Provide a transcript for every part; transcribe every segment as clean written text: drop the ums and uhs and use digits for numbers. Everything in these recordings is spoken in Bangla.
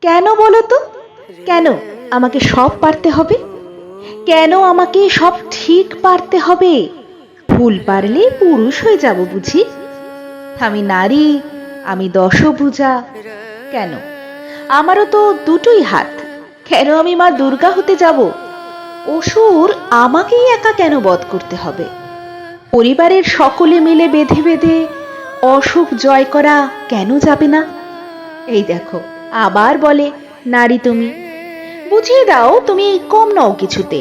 কেন বলো তো? কেন আমাকে সব পারতে হবে? কেন আমাকে সব ঠিক পারতে হবে? ভুল পারলে পুরুষ হয়ে যাব বুঝি? আমি নারী, আমি দশভুজা। কেন? আমারও তো দুটোই হাত। কেন আমি মা দুর্গা হতে যাব? অসুর আমাকেই একা কেন বধ করতে হবে? পরিবারের সকলে মিলে বেঁধে বেঁধে অসুখ জয় করা কেন যাবে না? এই দেখো, আবার বলে নারী তুমি। বুঝিয়ে দাও তুমি কম নও কিছুতে।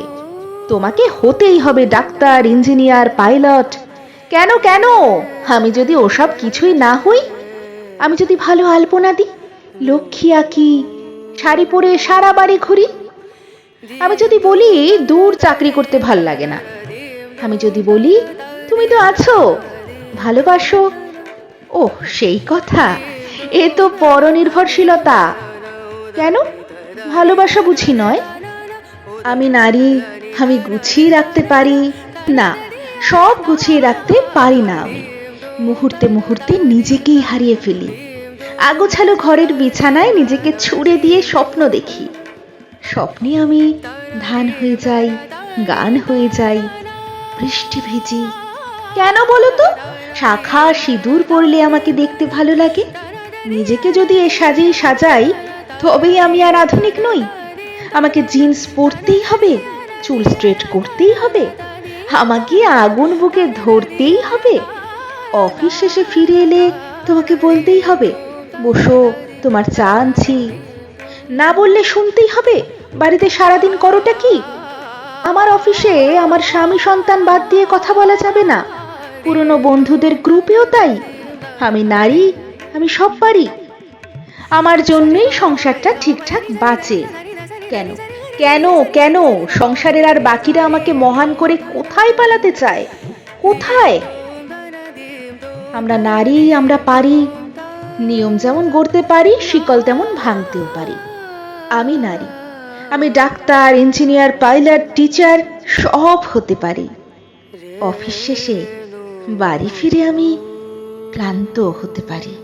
তোমাকে হতেই হবে ডাক্তার, ইঞ্জিনিয়ার, পাইলট। কেন কেন? আমি যদি ওসব কিছুই না হই, আমি যদি ভালো আলপনা দিই, লক্ষ্মী আঁকি, শাড়ি পরে সারা বাড়ি ঘুরি, আমি যদি বলি দূর চাকরি করতে ভাল লাগে না, আমি যদি বলি তুমি তো আছো, ভালোবাসো, ওহ সেই কথা, এ তো পরনির্ভরশীলতা। কেন? ভালোবাসা বুঝি নয়? আমি নারী, আমি গুছিয়ে রাখতে পারি না, সব গুছিয়ে রাখতে পারি না আমি। মুহূর্তে মুহূর্তে নিজেকেই হারিয়ে ফেলি। আগোছালো ঘরের বিছানায় নিজেকে ছুঁড়ে দিয়ে স্বপ্ন দেখি। স্বপ্নে আমি ধান হয়ে যাই, গান হয়ে যাই, বৃষ্টি ভেজি। কেন বলো তো? শাখা সিঁদুর পরলে আমাকে দেখতে ভালো লাগে। নিজেকে যদি এ সাজেই সাজাই, তবেই আমি আর আধুনিক নই। আমাকে জিন্স পরতেই হবে, চুল স্ট্রেট করতেই হবে, আমাকে আগুন বুকে ধরতেই হবে। অফিস শেষে ফিরে এলে তোমাকে বলতেই হবে বসো, তোমার চা আনছি। না বললে শুনতেই হবে বাড়িতে সারাদিন করোটা কি। আমার অফিসে আমার স্বামী সন্তান বাদ দিয়ে কথা বলা যাবে না, পুরনো বন্ধুদের গ্রুপেও তাই। আমি নারী, আমি সব পারি। আমার জন্যই সংসারটা ঠিকঠাক বাঁচে। কেন কেন কেন সংসারের আর বাকিরা আমাকে মহান করে কোথায় পালাতে চায়? কোথায়? আমরা নারী, আমরা পারি। নিয়ম যেমন গড়তে পারি, শিকল তেমন ভাঙতেও পারি। আমি নারী, আমি ডাক্তার, ইঞ্জিনিয়ার, পাইলট, টিচার সব হতে পারি। অফিস শেষে বাড়ি ফিরে আমি ক্লান্ত হতে পারি।